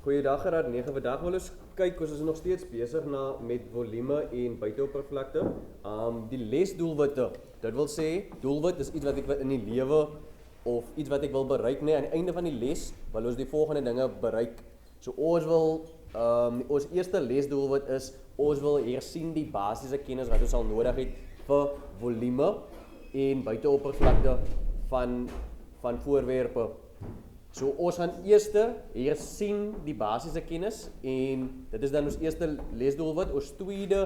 Goeiedag Gerard, 9 vandag wil ons kyk, ons is nog steeds besig met volume en buiteoppervlakte. Die lesdoelwitte, dit wil sê, doelwit is iets wat ek in die lewe of iets wat ek wil bereik, nee, aan die einde van die les wil ons die volgende dinge bereik. So ons wil, ons eerste lesdoelwit is, ons wil hersien die basiese kennis wat ons al nodig het vir volume en buiteoppervlakte van voorwerpe. So ons gaan eers hersien die basiese kennis en dit is dan ons eerste lesdoelwit. Ons tweede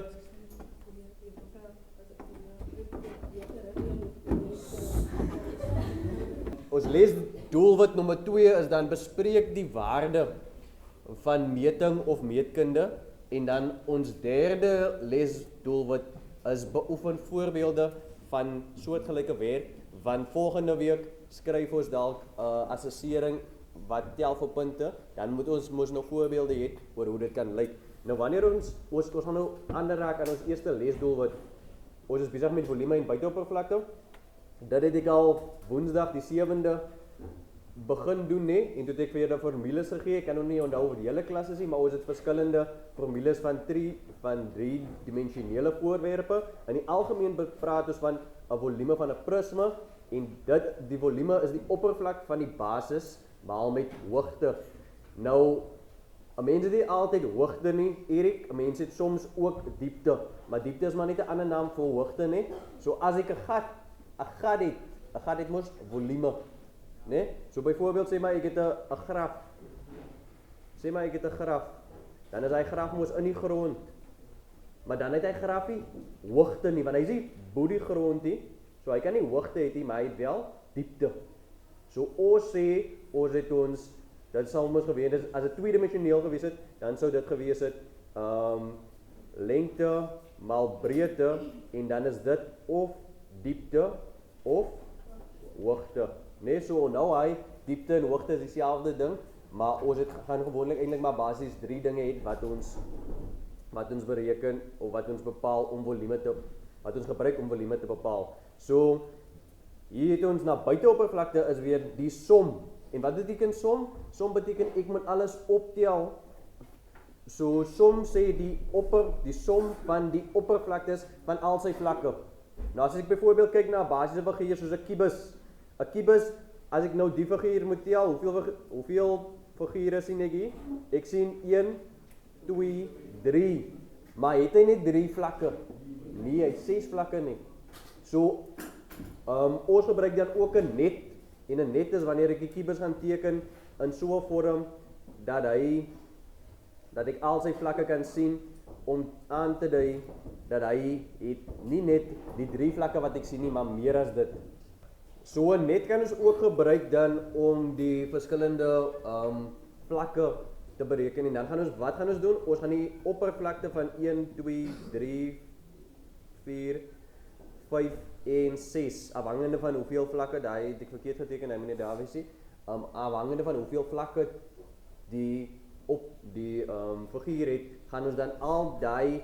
ons lesdoelwit nommer 2 is dan bespreek die waarde van meting of meetkunde en dan ons derde lesdoelwit is beoefen voorbeelde van soortgelyke werk, want volgende week skryf ons dalk assessering wat tel vir punte, dan moet ons mos nog voorbeelde hê oor hoe dit kan lyk. Nou wanneer ons gaan nou aanraak aan ons eerste lesdoelwit, ons is besig met volume en buiteoppervlakte. Dit het ek al Woensdag die 7de begin doen, nee, en toe het ek vir julle formules gegee. Ek kan nog nie onthou wat die hele klas is nie, maar ons het verskillende formules van drie dimensionele voorwerpe. In die algemeen praat ons van 'n volume van 'n prisma en die volume is die oppervlak van die basis maal met hoogte. Nou, 'n mens het nie altyd hoogte nie, Erik, 'n mens het soms ook diepte, maar diepte is maar net 'n ander naam vir hoogte, nee. So as ek 'n gat het mos volume, nee. So byvoorbeeld sê maar ek het 'n graf. Sê maar ek het 'n graf. Dan is hy graf mos in die grond. Maar dan het hy grafie hoogte nie, want hy is nie bo die grond nie. So hy kan nie hoogte hê nie, maar hy het wel diepte. So ons sê, dit sal mos gewees het, as dit tweedimensioneel gewees het, dan sou dit gewees het, lengte maal breedte, en dan is dit of diepte of hoogte. Nee, so nou hy, diepte en hoogte is dieselfde ding, maar ons gaan gewoonlik eintlik maar basies 3 dinge het wat ons bereken of wat ons bepaal om volume wat ons gebruik om volume te bepaal. So hier het ons na buiteoppervlakte is weer die som. En wat beteken som? Som beteken ek moet alles optel. So som sê die som van die oppervlaktes van al sy vlakke. Nou as ek byvoorbeeld kyk na 'n basiese figuur soos 'n kubus. 'n Kubus, as ek nou die figuur moet tel, hoeveel figure sien ek hier? Ek sien 1, 2, 3. Maar het hy net 3 vlakke? Nee, hy het 6 vlakke nie. So, ons gebruik dan ook 'n net. En 'n net is wanneer ek die kubus gaan teken in so 'n vorm dat ek al sy vlakke kan sien om aan te dui dat hy het nie net die 3 vlakke wat ek sien nie, maar meer as dit. So 'n net kan ons ook gebruik dan om die verskillende vlakke te bereken en dan wat gaan ons doen? Ons gaan die oppervlakte van 1, 2, 3, 4, 5 en 6, afhangende van hoeveel vlakke, daai het ek verkeerd geteken, hy moet net daar wees nie, afhangende van hoeveel vlakke die figuur het, gaan ons dan al die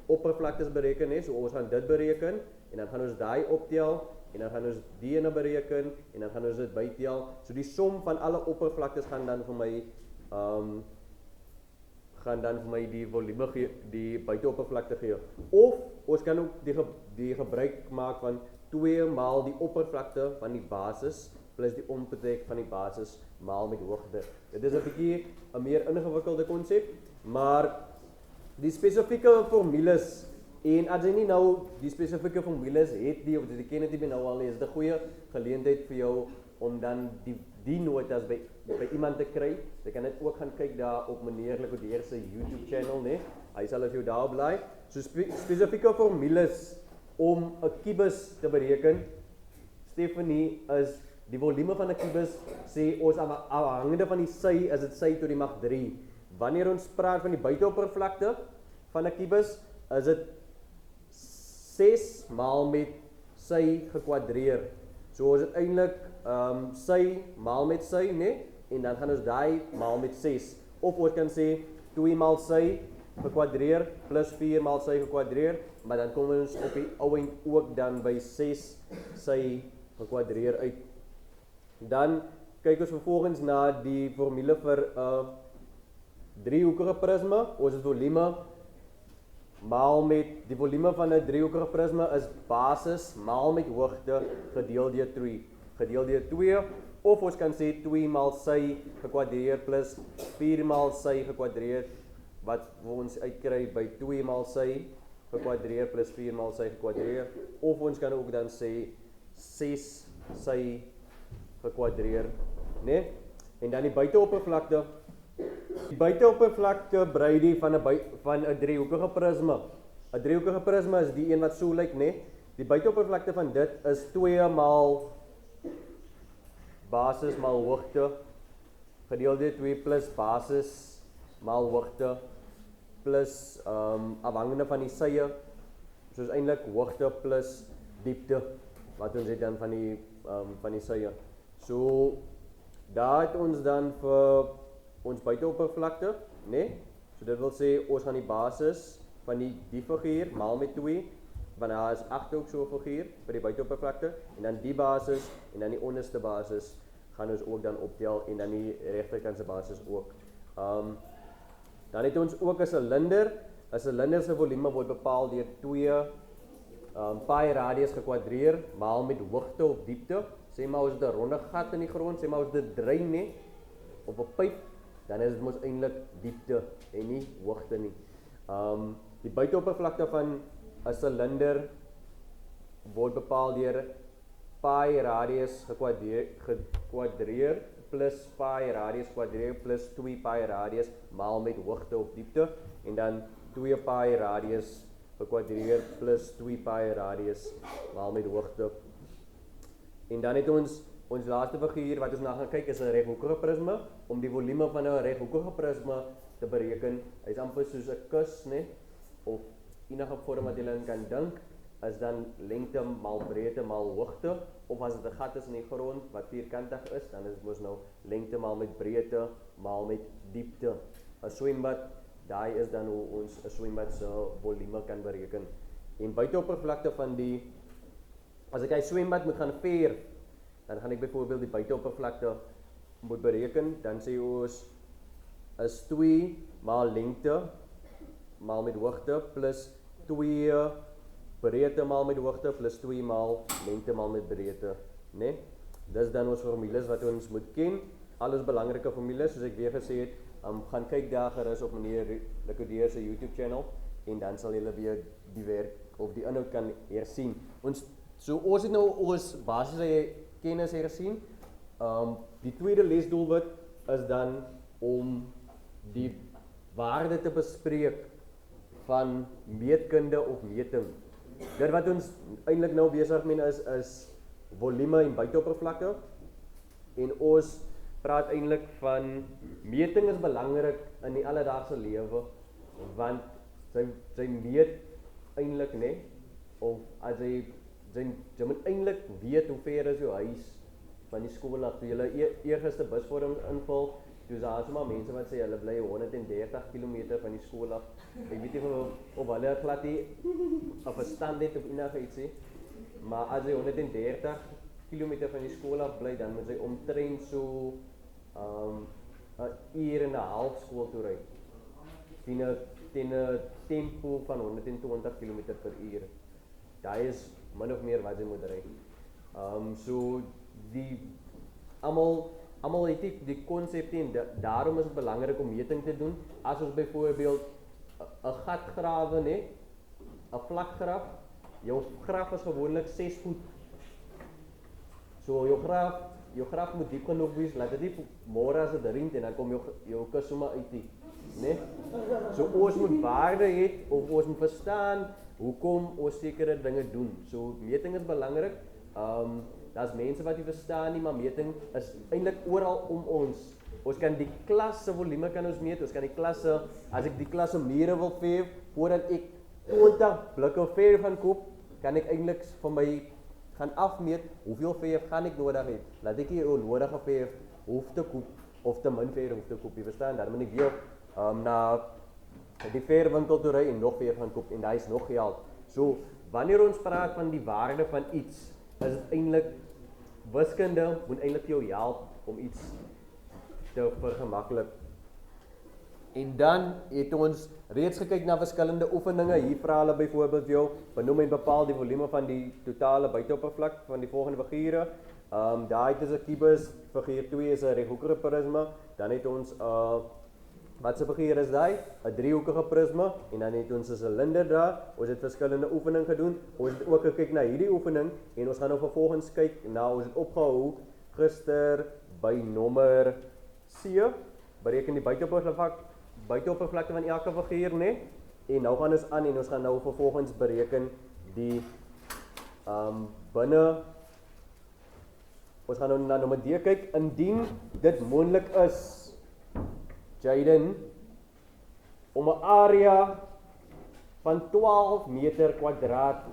oppervlaktes bereken, nee? So ons gaan dit bereken, en dan gaan ons die optel, en dan gaan ons die ene bereken, en dan gaan ons dit bytel. So die som van alle oppervlaktes gaan dan vir my die volume gee, die buiteoppervlakte gee. Of ons kan ook die gebruik maak van 2 maal die oppervlakte van die basis plus die omtrek van die basis maal met hoogte. Dit is 'n bietjie 'n meer ingewikkelde konsep, maar die spesifieke formules en as jy nie nou die spesifieke formules het nie of jy ken dit nie nou al, is dit 'n goeie geleentheid vir jou om dan die notas by iemand te kry. Jy kan dit ook gaan kyk daar op meneer Liquideur se YouTube channel, nee. Hy sal as jou daar bly. So spesifieke formules om 'n kubus te bereken. Stephanie, is die volume van 'n kubus sê ons afhangende van die sy is dit sy tot die mag 3. Wanneer ons praat van die buiteoppervlakte van 'n kubus, is dit 6 maal met sy gekwadreer. So is dit eintlik sy maal met sy, nee, en dan gaan ons daai maal met 6. Of ons kan sê 2 maal sy gekwadreer plus 4 maal sy gekwadreer, maar dan kom ons op die ou end ook dan by 6 sy gekwadreer uit. Dan kyk ons vervolgens na die formule vir driehoekige prisme, ons het volume maal met, die volume van 'n driehoekige prisme is basis maal met hoogte gedeel deur 2, of ons kan sê 2 maal sy gekwadreer plus 4 maal sy gekwadreer, wat ons uitkry by 2 maal sy gekwadreer plus 4 maal sy gekwadreer, of ons kan ook dan sê 6 sy gekwadreer, né? En dan die buiteoppervlakte. Die buiteoppervlakte brei die van 'n driehoekige prisme. 'n Driehoekige prisme is die een wat so lyk, né? Die buiteoppervlakte van dit is 2 maal basis maal hoogte gedeel deur 2 plus basis maal hoogte plus afhangende van die sye, soos eintlik hoogte plus diepte wat ons het dan van die sye. So daar het ons dan vir ons buiteoppervlakte, né? So dit wil sê ons gaan die basis van die figuur maal met 2, want daar is agter ook so 'n figuur vir die buiteoppervlakte, en dan die basis en dan die onderste basis gaan ons ook dan optel, en dan die regterkantse basis ook. Dan het ons ook 'n silinder. 'n Silinder se volume word bepaal deur 2 pi radius gekwadreer maal met hoogte of diepte. Sê maar ons het 'n ronde gat in die grond, sê maar ons het 'n drein, né, of 'n pyp, dan is dit mos eintlik diepte en nie hoogte nie. Die buiteoppervlakte van 'n silinder word bepaal deur pi radius gekwadreer plus pi radius gekwadreer plus 2 pi radius maal met hoogte of diepte, en dan 2 pi radius gekwadreer plus 2 pi radius maal met hoogte. En dan het ons laaste figuur wat ons na gaan kyk is 'n reghoekige prisme. Om die volume van 'n reghoekige prisme te bereken, hy's amper soos 'n kus, né, of enige vorm wat jy kan dink, is dan lengte maal breedte maal hoogte, of as dit 'n gat is in die grond wat vierkantig is, dan is dit mos nou lengte maal met breedte maal met diepte. 'n Swembad, daai is dan hoe ons 'n swembad se volume kan bereken. En buiteoppervlakte van as ek 'n swembad moet gaan verf, dan gaan ek byvoorbeeld die buiteoppervlakte moet bereken, dan sê ons is 2 maal lengte maal met hoogte plus 2 breedte maal met hoogte plus 2 maal lengte maal met breedte, né? Dis dan ons formules wat ons moet ken. Alles belangrike formules, soos ek weer gesê het, gaan kyk daar gerus op meneer Liquideer se YouTube channel, en dan sal julle weer die werk of die inhoud kan hersien. Ons het nou ons basiese kennis hersien. Die tweede lesdoelwit is dan om die waarde te bespreek van meetkunde of meting. Dit wat ons eintlik nou besig mee is volume en buiteoppervlakte, en ons praat eintlik van meting is belangrik in die alledaagse lewe, want sy meet eintlik, né, of as jy moet eintlik weet hoe ver is jou huis van die skool af. Toe jy eerste busvorm invul, toe is daar sommer mense wat sê hulle bly 130 km van die skool af. Ek weet nie of hulle glad nie 'n verstand het of enigiets nie, maar as jy 130 km van die skool af bly, dan moet jy omtrent so 'n uur en 'n half skool toe ry. Teen 'n tempo van 120 km per uur. Daai is min of meer wat jy moet ry. So almal het die konsepte, en daarom is dit belangrik om meting te doen. As ons byvoorbeeld 'n gat grawe, né, 'n vlak graf, jou graf is gewoonlik 6 voet. So jou graf moet diep genoeg wees, laat dit nie môre as dit reën en dan kom jou kus sommer uit nie, né? So ons moet waarde hê, of ons moet verstaan hoekom ons sekere dinge doen. So meting is belangrik. Daar's mense wat nie verstaan nie, maar meting is eintlik oral om ons. Ons kan die klas se volume kan ons meet. Ons kan die klasse, as ek die klas se mure wil verf, voordat ek 20 blikke verf gaan koop, kan ek eintlik van my gaan afmeet hoeveel verf gaan ek nodig hê. Laat ek hier onnodige verf hoef te koop of te min verf hoef te koop. Jy verstaan, dan moet ek weer na die verfwinkel toe ry en nog verf gaan koop, en daai is nog geld. So wanneer ons praat van die waarde van iets, is dit eintlik wiskunde moet eintlik jou help om iets te vergemaklik. En dan het ons reeds gekyk na verskillende oefeninge. Hier vra hulle byvoorbeeld jou, benoem en bepaal die volume van die totale buiteoppervlak van die volgende figure. Daai is 'n kubus, figuur 2 is 'n reghoekige prisme, dan het ons wat se figuur is daai? 'n driehoekige prisme en dan het ons 'n silinder daar. Ons het verskillende oefeninge gedoen. Ons het ook gekyk na hierdie oefening en ons gaan nou vervolgens kyk na ons het opgehou gister by nommer C, bereken die buiteoppervlakte van elke figuur, né? En nou gaan ons aan en ons gaan nou vervolgens bereken die binne. Ons gaan nou na nommer D kyk, indien dit moontlik is, Jaden, om 'n area van 12 meter kwadraat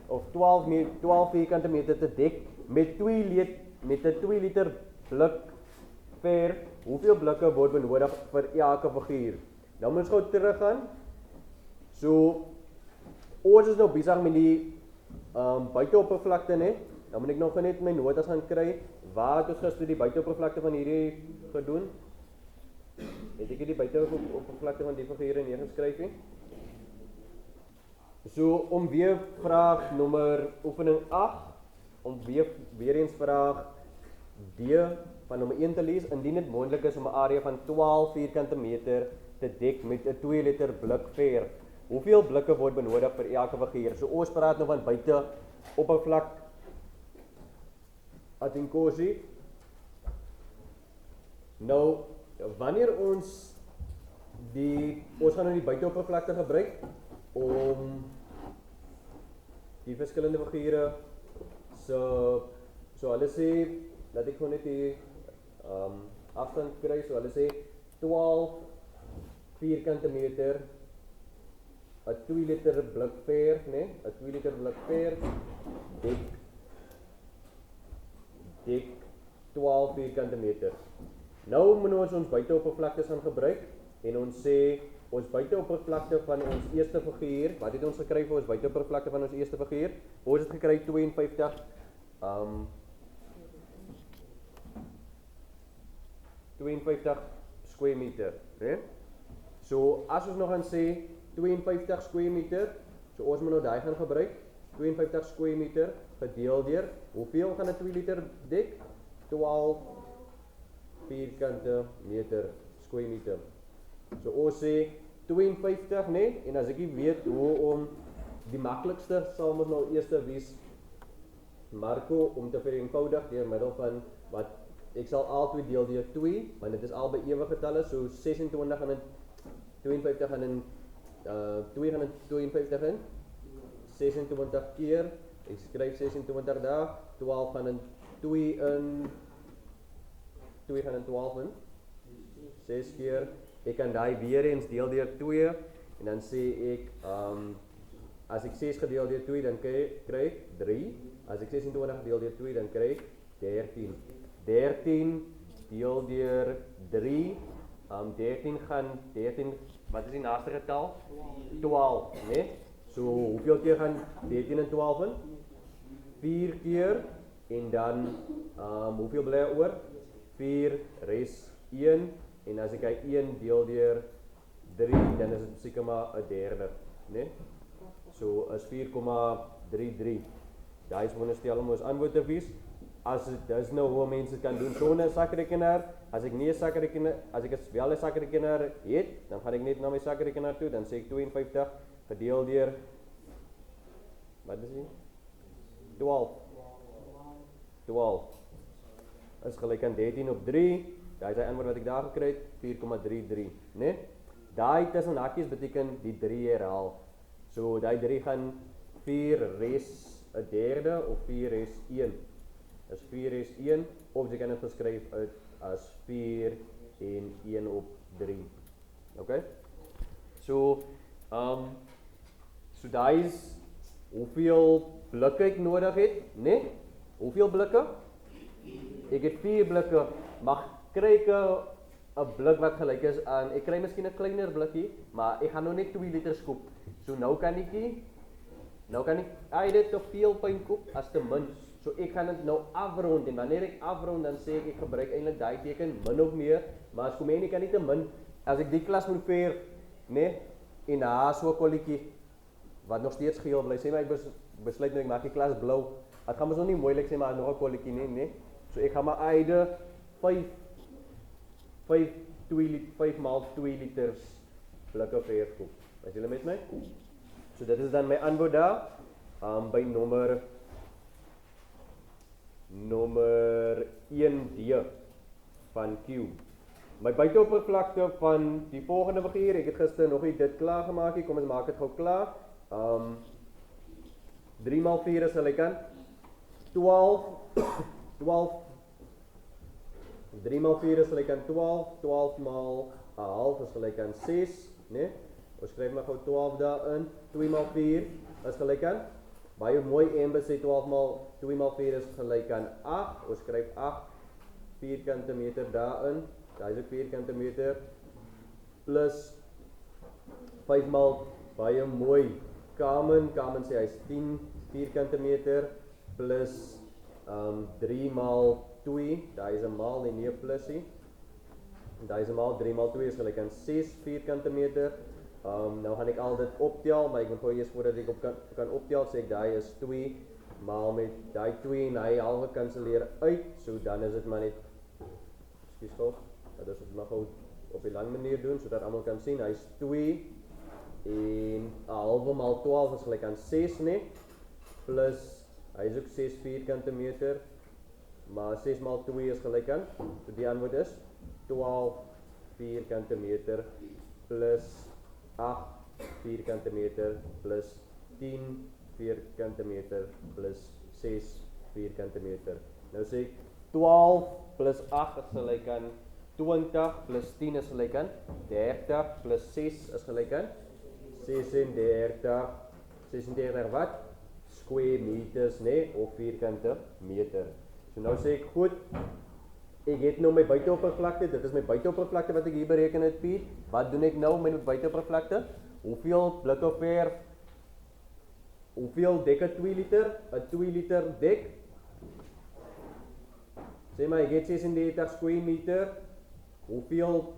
of 12 vierkante meter te dek met 'n 2 liter blik verf, hoeveel blikke word benodig vir elke figuur? Nou moet ons gou teruggaan. So ons is nou besig met die buiteoppervlakte, né? Dan moet ek nog net my notas gaan kry. Waar het ons gister die buiteoppervlakte van hierdie gedoen? Het ek die buiteoppervlakte van die figure neergeskryf nie? So om weer vraag nommer oefening 8, om weer eens vraag D van nommer 1 te lees, indien dit moontlik is om 'n area van 12 vierkante meter te dek met 'n 2 liter blik verf. Hoeveel blikke word benodig vir elke figuur? So ons praat nou van buiteoppervlak atinkosie. Nou, wanneer ons gaan nou die buiteoppervlakte gebruik om die verskillende figure so hulle sê, laat ek gewoon net die afstand kry, so hulle sê 12 vierkante meter, 'n 2 liter blik verf, né? 'n 2 liter blik verf, dek 12 vierkante meter. Nou moet ons buiteoppervlaktes gaan gebruik en ons sê ons buiteoppervlakte van ons eerste figuur, wat het ons gekry vir ons buiteoppervlakte van ons eerste figuur? Ons het gekry 52 square meter, né? So as ons nog gaan sê 52 square meter, so ons moet nou daai gaan gebruik, 52 square meter gedeel deur, hoeveel gaan 'n 2 liter dek? 12 vierkante meter, square meter. So ons sê 52, né? En as ek nie weet hoe om die maklikste sal ons nou eers wees Marco om te vereenvoudig deur middel van wat ek sal altyd deel deur 2, want dit is albei ewige getalle, so 26 en 52 en 2 gaan in 52 in 26 keer, ek skryf 26 daar, 12 gaan in 2 in 2 gaan in 12 in 6 keer, ek kan daai weer eens deel deur 2 en dan sê ek as ek 6 gedeel deur 2 dan kry ek 3, as ek 26 gedeel deur 2 dan kry ek 13 deel deur 3, 13, wat is die naaste getal? 12, né? So hoeveel keer gaan 13 en 12 in? 4 keer en dan hoeveel bly oor? 4 res 1 en as ek hy 1 deel deur 3 dan is dit seker maar 'n derde, né? So is 4,33. Daai is veronderstel om ons antwoord te wees. As dit is nou hoe mense kan doen sonder 'n sakrekenaar. As ek nie 'n sakrekenaar, as ek wel 'n sakrekenaar het, dan gaan ek net na my sakrekenaar toe, dan sê ek 52 gedeel deur wat is dit? 12 is gelyk aan 13 op 3. Daai is die antwoord wat ek daar gekry het, 4,33, né? Daai tussen hakies beteken die 3 herhaal. So daai 3 gaan 4 res 'n derde of 4 res 1. Is 4 res 1 of jy kan dit geskryf uit as 4 en 1 op 3. Okay? So daai is hoeveel blikke ek nodig het, né? Hoeveel blikke? Ek het 4 blikke, mag kry ek 'n blik wat gelyk is aan, ek kry miskien 'n kleiner blikkie, maar ek gaan nou net 2 liter skoep. So nou kan ek dit te veel pyn koop as te min. So ek gaan dit nou afrond en wanneer ek afrond dan sê ek gebruik eintlik daai teken min of meer, maar as kom jy nie kan nie te min as ek die klas moet veer, nee, en na so 'n kolletjie wat nog steeds geel bly, sê maar ek besluit nou ek maak die klas blou. Dit gaan mos nog nie moeilik sê maar nog 'n kolletjie nie, nee. So ek gaan maar eide 5 maal 2 liters blikke verf koop. Is julle met my? So dit is dan my antwoord daar. By nommer 1D van Q. My buiteoppervlakte van die volgende figuur, ek het gister nog nie dit klaar gemaak nie, kom ons maak dit gou klaar. 3 maal 4 is gelyk aan 12. 3 maal 4 is gelyk aan 12. 12 maal 'n half is gelyk aan 6, né? Ons skryf maar gou 12 daarin. 2 maal 4 is gelyk aan baie mooi en sê 12 maal 2 maal 4 is gelyk aan 8. Ons skryf 8 vierkante meter daarin. Daar is ook vierkante meter plus 5 maal baie mooi Carmen sê hy's 10 vierkante meter plus 3 maal 2, daar is 'n maal en nie 'n plusie. Daar is 'n maal 3 maal 2 is gelyk aan 6 vierkante meter. Nou gaan ek al dit optel, maar ek moet gou eers voordat ek kan optel, sê ek daai is 2 maal met daai 2 en hy halwe kanselleer uit, so dan is dit maar net ekskuus gou. Dat is dit maar gou op die lang manier doen sodat almal kan sien. Hy's 2 en 'n halwe maal 12 is gelyk aan 6, né? Plus hy is ook 6 vierkante meter, maar 6 maal 2 is gelyk aan, so die antwoord is 12 vierkante meter plus 8 vierkante meter plus 10 vierkante meter plus 6 vierkante meter. Nou sê ek 12 plus 8 is gelyk aan 20 plus 10 is gelyk aan 30 plus 6 is gelyk aan 36. 36 wat? Square meters, né? Of vierkante meter. So nou sê ek goed, ek het nou my buiteoppervlakte, dit is my buiteoppervlakte wat ek hier bereken het, Piet. Wat doen ek nou met my buiteoppervlakte? Hoeveel blikke verf? Hoeveel dek 'n 2 liter? 'n 2 liter dek. Sê maar ek het 36 square meter. Hoeveel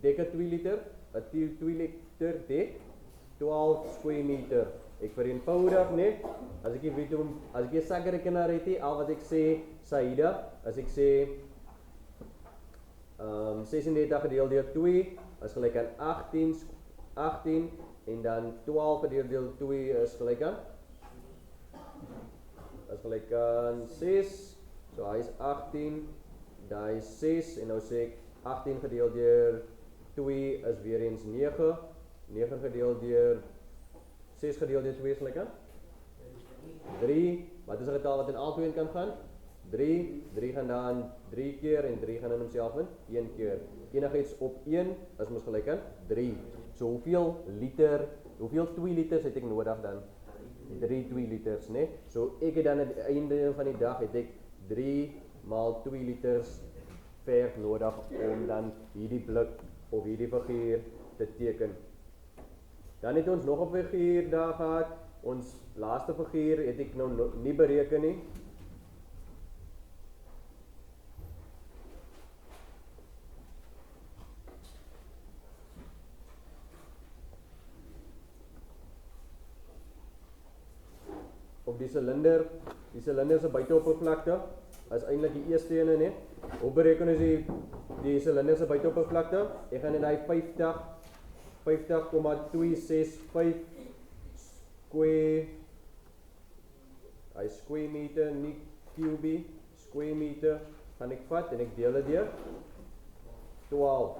dek 'n 2 liter? 'n 2 liter dek 12 square meter. Ek vereenvoudig, né? As ek weet hoe as ek 'n sakrekenaar het, al wat ek sê, Saida, as ek sê 36 gedeel deur 2 is gelyk aan 18 en dan 12 gedeel deur 2 is gelyk aan 6. So hy is 18, daai is 6 en nou sê ek 18 gedeel deur 2 is weer eens 9. 9 gedeel deur 6 gedeel deur 2 is gelyk aan 3. Wat is 'n getal wat in albei kan gaan? 3. 3 gaan dan 3 keer en 3 gaan in homself in 1 keer. Enigiets op 1 is mos gelyk aan 3. So hoeveel 2 liters het ek nodig dan? 3 2 liters, né? So ek het dan aan die einde van die dag het ek 3 maal 2 liters verf nodig om dan hierdie blik of hierdie figuur te teken. Dan het ons nog 'n figuur daar gehad. Ons laaste figuur het ek nou nie bereken nie. Op die silinder se buiteoppervlakte is eintlik die eerste ene, né? Hoe bereken ons die silinder se buiteoppervlakte? Ek gaan net daai 50,265 square meter, nie cubie, square meter, gaan ek vat en ek deel dit deur 12.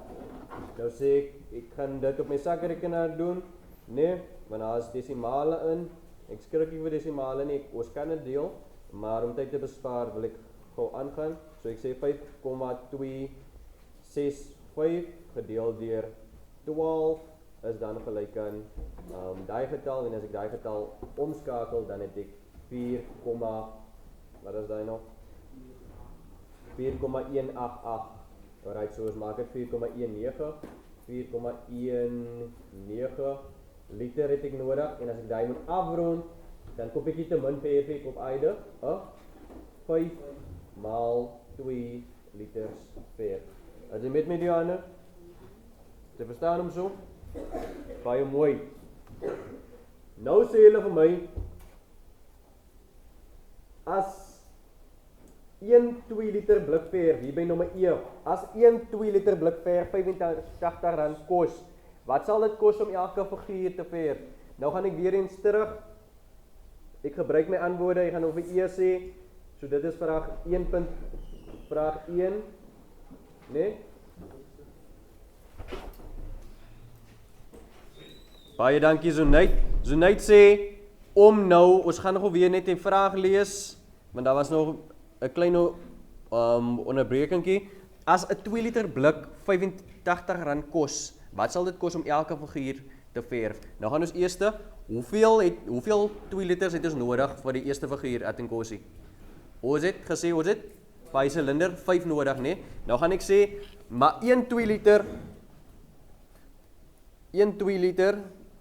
Nou sê ek gaan dit op my sakrekenaar doen, né? Want daar is desimale in. Ek skrik nie vir desimale nie, ons kan dit deel, maar om tyd te bespaar wil ek gou aangaan. So ek sê 5,265 gedeel deur 12 is dan gelyk aan daai getal, en as ek daai getal omskakel, dan het ek 4,188. Alright, so ons maak dit 4,19 liter het ek nodig, en as ek daai moet afrond, dan koop ek nie te min verf ek op einde, 5 maal 2 liters verf. As jy met my die ander? Jy verstaan hom so? Baie mooi. Nou sê julle vir my, as 1 2 liter blik verf, hier by nommer E, as 1 2 liter blik verf R85 kos, wat sal dit kos om elke figuur te verf? Nou gaan ek weer eens terug, ek gebruik my antwoorde, ek gaan nou vir E sê, so dit is vraag 1, vraag 1, nee? Baie dankie Zonaid. Zonaid sê, om nou, ons gaan nog weer net die vraag lees, want daar was nog 'n klein onderbrekingkie. As 'n 2 liter blik R85 kos, wat sal dit kos om elke figuur te verf? Nou gaan ons eers, hoeveel 2 liters het ons nodig vir die eerste figuur Atinkosi? Ons het gesê, ons het 5 silinder, 5 nodig, nee? Nou gaan ek sê, maar 1 2 liter,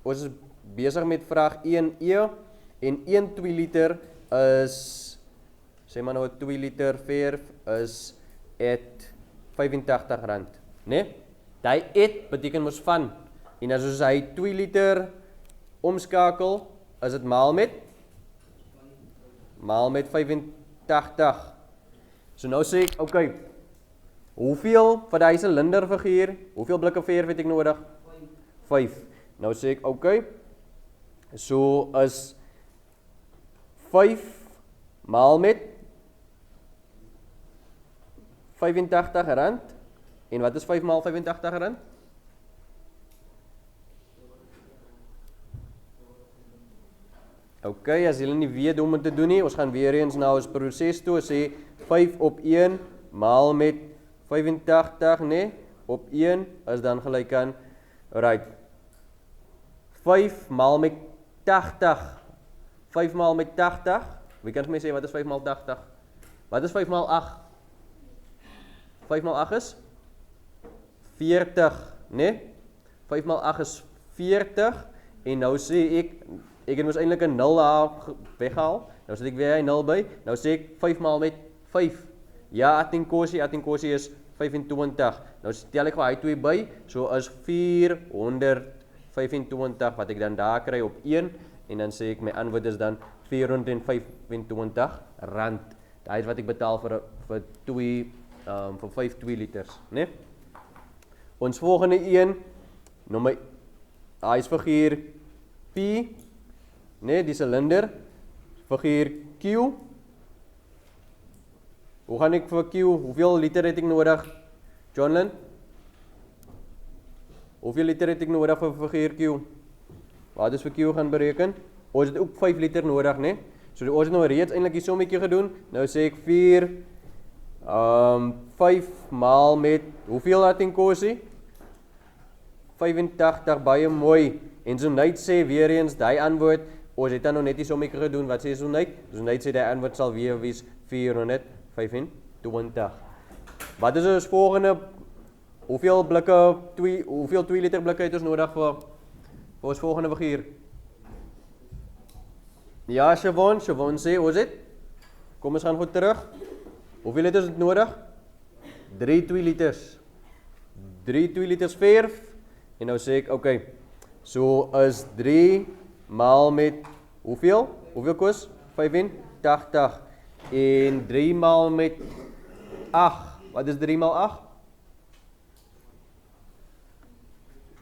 ons is besig met vraag 1E, en 1 2 liter is, sê maar nou 2 liter verf is R85, né? Die et beteken mos van, en as ons hy 2 liter omskakel, is dit maal met 85. So nou sê ek, okay, hoeveel vir die silinderfiguur, hoeveel blikke verf het ek nodig? 5. Nou sê ek, okay, so is 5 maal met R85, en wat is 5 maal R85? Okay, as julle nie weet hoe om te doen nie, ons gaan weer eens na ons proses toe, sê 5 op 1 maal met 85, nee, op 1 is dan gelyk aan, right, 5 maal met 80, 5 maal met 80, wie kan vir my sê wat is 5 maal 80? Wat is 5 maal 8? 5 maal 8 is 40, nee? 5 maal 8 is 40, en nou sê ek het mos eintlik 'n 0 weggehaal, nou sit ek weer 'n 0 by, nou sê ek 5 maal met 5, ja, Atinkosi is 25, nou stel ek vir hy 2 by, so is 425 wat ek dan daar kry op 1, en dan sê ek my antwoord is dan R425, dit is wat ek betaal vir 5 2 liters, né? Ons volgende een, hy is figuur P, né, die silinder, figuur Q. Hoe gaan ek vir Q, hoeveel liter het ek nodig, Johnlyn? Hoeveel liter het ek nodig vir figuur Q? Wat is vir Q gaan bereken? Ons het ook 5 liter nodig, né? So ons het nou reeds eintlik die sommetjie gedoen. Nou sê ek 5 maal met, hoeveel Atinkosi? 85, baie mooi. En Zonaid sê weer eens, die antwoord, ons het dan nou net die sommetjie gedoen, wat sê Zonaid? Zonaid sê die antwoord sal weer wees 425. Wat is ons volgende, hoeveel 2 liter blikke het ons nodig vir ons volgende figuur? Ja, Siobhan sê, ons het, kom ons gaan goed terug, hoeveel het ons nodig? 3 2 liters, 3 2 liters verf, en nou sê ek, okay, so is 3 maal met, hoeveel? Hoeveel kos? 85, en 3 maal met 8, wat is 3 maal 8?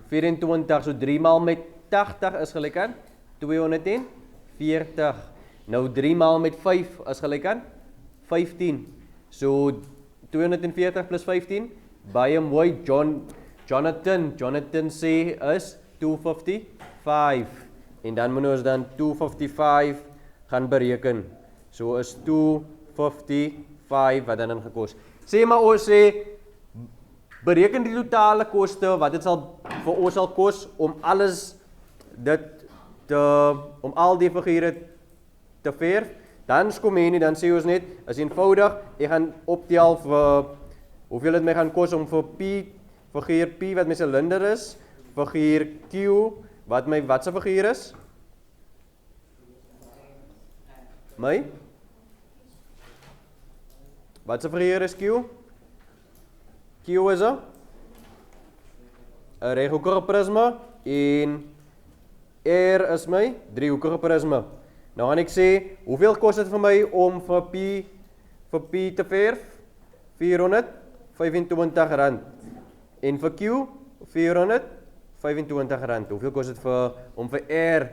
24, so 3 maal met 80 is gelyk aan 240. Nou 3 maal met 5 is gelyk aan 15. So 240 plus 15, baie mooi. Jonathan sê is 255. En dan moet ons dan 255 gaan bereken. So is 255 wat dan gekos. Sê maar ons sê bereken die totale koste wat dit sal vir ons sal kos om alles om al die figure te verf. Dan kom jy nie, dan sê ons net, is eenvoudig, ek gaan optel vir hoeveel dit my gaan kos om vir figuur P wat my silinder is, figuur Q wat my watse figuur is? My? Watse figuur is Q? Q is 'n 'n reghoekige prisma en R is my driehoekige prisma. Nou gaan ek sê, hoeveel kos dit vir my om vir P te verf? R425. En vir Q, R425. Hoeveel kos dit om vir R?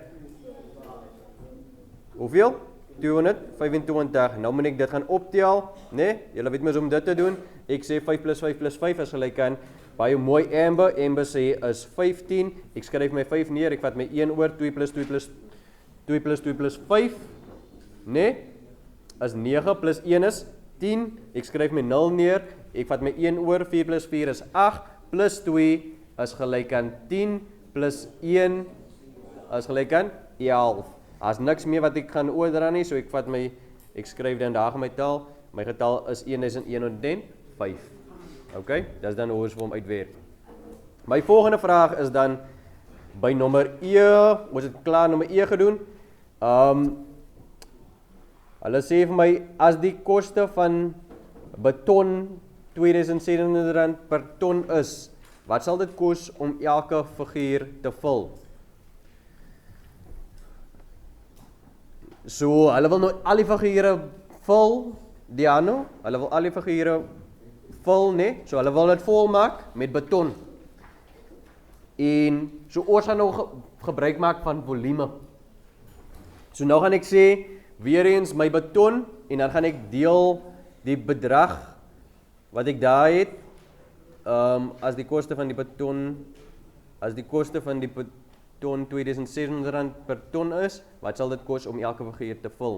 Hoeveel? 225. Nou moet ek dit gaan optel, né? Julle weet mos om dit te doen. Ek sê 5 plus 5 plus 5 is gelyk aan, baie mooi Amber sê is 15. Ek skryf my 5 neer, ek vat my 1 oor, 2 plus 2 plus 5, né? Is 9 plus 1 is 10. Ek skryf my 0 neer, ek vat my 1 oor, 4 plus 4 is 8, plus 2 is gelyk aan 10, plus 1 is gelyk aan 11. As niks meer wat ek gaan oordra nie, so ek skryf dan daar my getal is 1105. Ok, dis dan hoe ons vir hom uitwerk. My volgende vraag is dan, by nommer E, ons het klaar nommer E gedoen, hulle sê vir my, as die koste van beton R2700 per ton is, wat sal dit kos om elke figuur te vul? So, hulle wil nou al die figure vul, Diano, hulle wil al die figure vul, nee? So, hulle wil dit vol maak met beton. En, so ons gaan nou gebruik maak van volume. So, nou gaan ek sê, weer eens my beton, en dan gaan ek deel die bedrag, wat ek daar het, as die koste van die beton R2600 per ton is, wat sal dit kos om elke figuur te vul?